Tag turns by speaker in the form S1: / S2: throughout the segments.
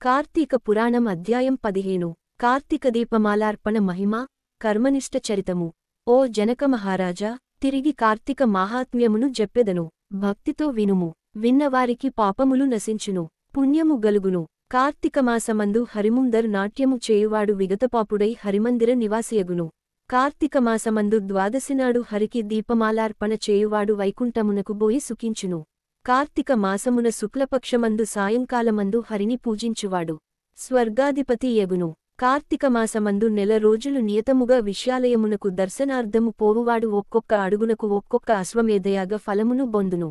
S1: కార్తీక పురాణం అధ్యాయం 15 కార్తీక దీపమాలార్పణ మహిమ కర్మనిష్ట చరితము. ఓ జనక మహారాజా, తిరిగి కార్తీక మాహాత్మ్యమును జెప్పెదను. భక్తితో వినుము. విన్నవారికి పాపములు నశించును, పుణ్యము గలుగును. కార్తీకమాసమందు హరిముందరు నాట్యము చేయువాడు విగతపాపుడై హరిమందిర నివాసియగును. కార్తీకమాసమందు ద్వాదశినాడు హరికి దీపమాలార్పణ చేయువాడు వైకుంఠమునకు బోయి సుఖించును. కార్తీక మాసమున శుక్లపక్షమందు సాయంకాలమందు హరిని పూజించువాడు స్వర్గాధిపతి యగును. కార్తీకమాసమందు నెల రోజులు నియతముగా విశ్యాలయమునకు దర్శనార్థము పోవువాడు ఒక్కొక్క అడుగునకు ఒక్కొక్క అశ్వమేధయాగ ఫలమును బొందును.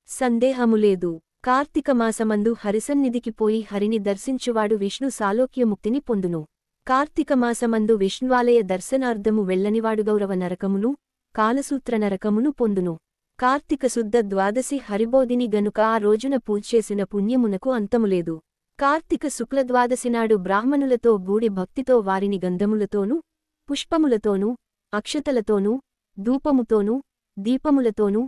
S1: సందేహములేదు. కార్తీకమాసమందు హరిసన్నిధికి పోయి హరిని దర్శించువాడు విష్ణు సాలోక్యముక్తిని పొందును. కార్తీకమాసమందు విష్ణువాలయ దర్శనార్థము వెళ్లనివాడు గౌరవ నరకమును, కాలసూత్ర నరకమును పొందును. కార్తీక శుద్ధ ద్వాదశి హరిబోధిని గనుక ఆ రోజున పూజ్చేసిన పుణ్యమునకు అంతములేదు. కార్తీక శుక్లద్వాదశినాడు బ్రాహ్మణులతో గూడి భక్తితో వారిని గంధములతోనూ, పుష్పములతోనూ, అక్షతలతోనూ, ధూపముతోనూ, దీపములతోనూ,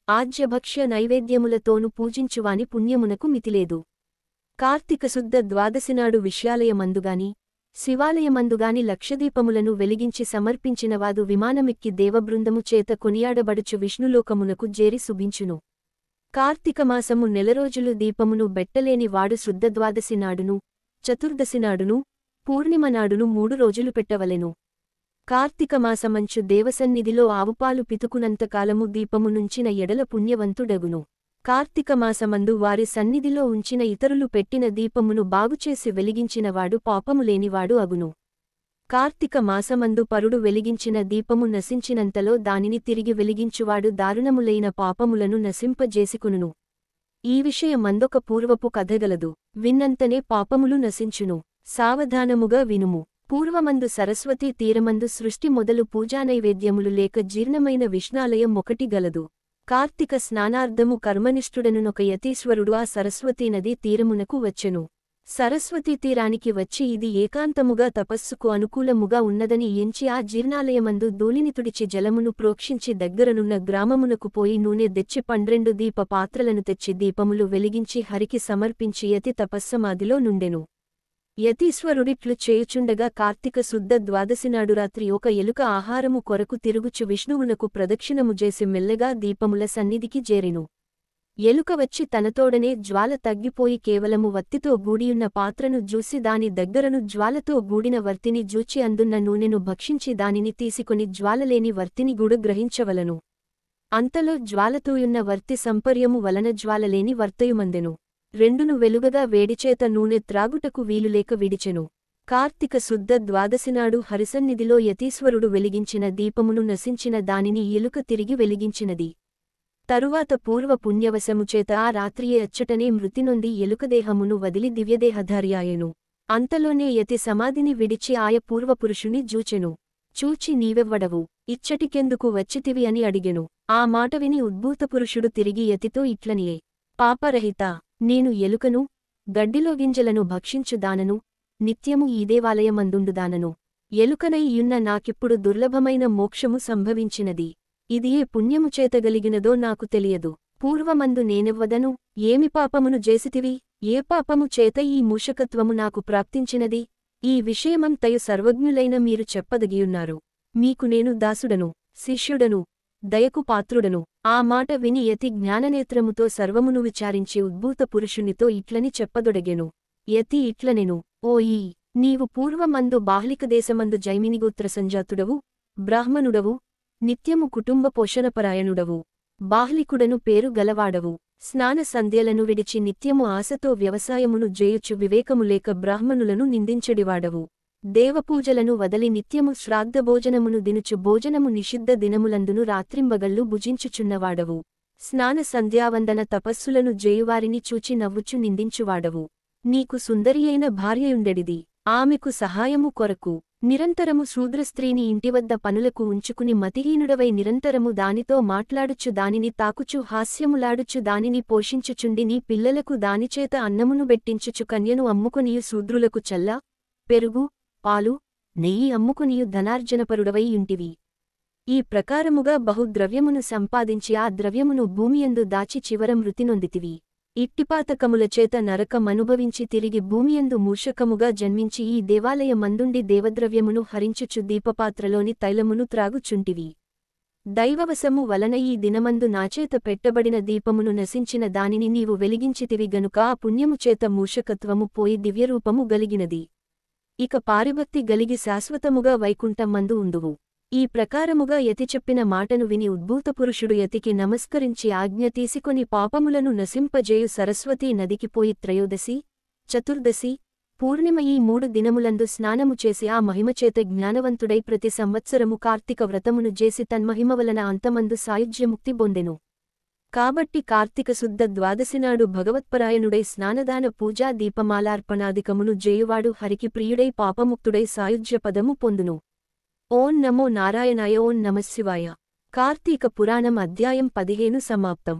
S1: ఆజ్యభక్ష్య నైవేద్యములతోనూ పూజించువాని పుణ్యమునకు మితిలేదు. కార్తీక శుద్ధ ద్వాదశినాడు విశ్యాలయమందుగాని, శివాలయమందుగాని లక్షదీపములను వెలిగించి సమర్పించినవాదు విమానమెక్కి దేవబృందము చేత కొనియాడబడుచు విష్ణులోకమునకు జేరి శుభించును. కార్తీకమాసము నెలరోజులు దీపమును బెట్టలేని వాడు శుద్ధద్వాదశి నాడును, చతుర్దశినాడును, పూర్ణిమనాడును 3 రోజులు పెట్టవలెను. కార్తీకమాసమంచు దేవసన్నిధిలో ఆవుపాలు పితుకునంతకాలము దీపము నుంచిన ఎడల పుణ్యవంతుడగును. కార్తీకమాసమందు వారి సన్నిధిలో ఉంచిన ఇతరులు పెట్టిన దీపమును బాగుచేసి వెలిగించినవాడు పాపములేనివాడు అగును. కార్తీక మాసమందు పరుడు వెలిగించిన దీపము నశించినంతలో దానిని తిరిగి వెలిగించువాడు దారుణములైన పాపములను నశింపజేసికొనును. ఈ విషయమందొక పూర్వపు కథగలదు. విన్నంతనే పాపములు నశించును. సావధానముగా వినుము. పూర్వమందు సరస్వతీ తీరమందు సృష్టి మొదలు పూజానైవేద్యములు లేక జీర్ణమైన విష్ణాలయం ఒకటి గలదు. కార్తీక స్నానార్థము కర్మనిష్ఠుడనునొక యతీశ్వరుడు ఆ సరస్వతీనదీ తీరమునకు వచ్చెను. సరస్వతీ తీరానికి వచ్చి ఇది ఏకాంతముగా తపస్సుకు అనుకూలముగా ఉన్నదని ఎంచి ఆ జీర్ణాలయమందు ధూళిని తుడిచి జలమును ప్రోక్షించి దగ్గరనున్న గ్రామమునకు పోయి నూనె దెచ్చి 12 దీప పాత్రలను తెచ్చి దీపములు వెలిగించి హరికి సమర్పించి యతి తపస్సమాధిలో నుండెను. యతీశ్వరుడిట్లు చేయుచుండగా కార్తీక శుద్ధ ద్వాదశినాడు రాత్రి ఒక ఎలుక ఆహారము కొరకు తిరుగుచు విష్ణువునకు ప్రదక్షిణము చేసి మెల్లగా దీపముల సన్నిధికి జేరెను. ఎలుక వచ్చి తనతోడనే జ్వాల తగ్గిపోయి కేవలము వత్తితో గూడియున్న పాత్రను జూసి దాని దగ్గరను జ్వాలతో గూడిన వర్తిని జూచి అందున్న నూనెను భక్షించి దానిని తీసుకొని జ్వాలలేని వర్తిని గూడు గ్రహించవలను. అంతలో జ్వాలతోయున్న వర్తి సంపర్యము వలన జ్వాలలేని వర్తయుమందెను. రెండును వెలుగగా వేడిచేత నూనె త్రాగుటకు వీలులేక విడిచెను. కార్తీక శుద్ధ ద్వాదశినాడు హరిసన్నిధిలో యతీశ్వరుడు వెలిగించిన దీపమును నశించిన దానిని ఎలుక తిరిగి వెలిగించినది. తరువాత పూర్వ పుణ్యవశముచేత ఆ రాత్రియే అచ్చటనే మృతినొంది ఎలుకదేహమును వదిలి దివ్యదేహధార్యాయెను. అంతలోనే యతి సమాధిని విడిచి ఆయ పూర్వపురుషుని జూచెను. చూచి నీవెవ్వడవు, ఇచ్చటికెందుకు వచ్చితివి అని అడిగెను. ఆ మాట విని ఉద్భూతపురుషుడు తిరిగి యతితో ఇట్లనియే, పాపరహితా, నేను ఎలుకను, గడ్డిలో గింజలను భక్షించుదానను, నిత్యము ఈ దేవాలయమందుండుదానను. ఎలుకనై యున్న నాకిప్పుడు దుర్లభమైన మోక్షము సంభవించినది. ఇది ఏ పుణ్యము చేతగలిగినదో నాకు తెలియదు. పూర్వమందు నేనెవ్వదను, ఏమి పాపమును జేసితివి, ఏ పాపము చేత ఈ మూషకత్వము నాకు ప్రాప్తించినది? ఈ విషయమంతయు సర్వజ్ఞులైన మీరు చెప్పదగియున్నారు. మీకు నేను దాసుడను, శిష్యుడను, దయకు పాత్రుడను. ఆ మాట విని యతి జ్ఞాననేత్రముతో సర్వమును విచారించి ఉద్భూత పురుషునితో ఇట్లని చెప్పదొడగెను. యతి ఇట్లనెను, ఓయీ, నీవు పూర్వమందు బాహ్లికదేశమందు జైమినిగోత్ర సంజాతుడవు, బ్రాహ్మణుడవు, నిత్యము కుటుంబ పోషణపరాయణుడవు, బాహ్లికుడను పేరు గలవాడవు. స్నాన సంధ్యలను విడిచి నిత్యము ఆశతో వ్యవసాయమును జేయుచు వివేకములేక బ్రాహ్మణులను నిందించెడివాడవు. దేవపూజలను వదలి నిత్యము శ్రాద్ధభోజనమును దినుచు భోజనము నిషిద్ధ దినములందును రాత్రింబగళ్ళు భుజించుచున్నవాడవు. స్నాన సంధ్యావందన తపస్సులను జేయువారిని చూచి నవ్వుచు నిందించువాడవు. నీకు సుందరియైన భార్యయుండెడిది. ఆమెకు సహాయము కొరకు నిరంతరము శూద్రస్త్రీని ఇంటివద్ద పనులకు ఉంచుకుని మతిహీనుడవై నిరంతరము దానితో మాట్లాడుచు దానిని తాకుచు హాస్యములాడుచు దానిని పోషించుచుండి నీ పిల్లలకు దానిచేత అన్నమును బెట్టించుచు కన్యను అమ్ముకొనియు శూద్రులకు చల్ల, పెరుగు, పాలు, నెయ్యి అమ్ముకునియు ధనార్జనపరుడవై యుంటివి. ఈ ప్రకారముగా బహుద్రవ్యమును సంపాదించి ఆ ద్రవ్యమును భూమియందు దాచి చివర మృతినొందితివి. ఇట్టిపాతకములచేత నరకమనుభవించి తిరిగి భూమియందు మూషకముగా జన్మించి ఈ దేవాలయమందుండి దేవద్రవ్యమును హరించుచు దీపపాత్రలోని తైలమును త్రాగుచుంటివి. దైవవశము వలన ఈ దినమందు నాచేత పెట్టబడిన దీపమును నశించిన దానిని నీవు వెలిగించితివి గనుక ఆ పుణ్యముచేత మూషకత్వము పోయి దివ్యరూపము గలిగినది. ఇక పారిభక్తి గలిగి శాశ్వతముగా వైకుంఠమందు ఉందువు. ఈ ప్రకారముగా యతి చెప్పిన మాటను విని ఉద్భూతపురుషుడు యతికి నమస్కరించి ఆజ్ఞ తీసుకొని పాపములను నశింపజేయు సరస్వతీ నదికి పోయి త్రయోదశి, చతుర్దశి, పూర్ణిమ ఈ 3 దినములందు స్నానము చేసి ఆ మహిమచేత జ్ఞానవంతుడై ప్రతి సంవత్సరము కార్తీక వ్రతమును చేసి తన్మహిమ వలన అంతమందు సాయుజ్యముక్తి పొందెను. కాబట్టి కార్తీక శుద్ధ ద్వాదశినాడు భగవత్పరాయణుడై స్నానదాన పూజా దీపమాలార్పణాదికమును జేయువాడు హరికి ప్రియుడై పాపముక్తుడై సాయుజ్య పదము పొందును. ఓం నమో నారాయణాయ. ఓం నమఃశివాయ. కార్తీక పురాణం అధ్యాయం 15 సమాప్తం.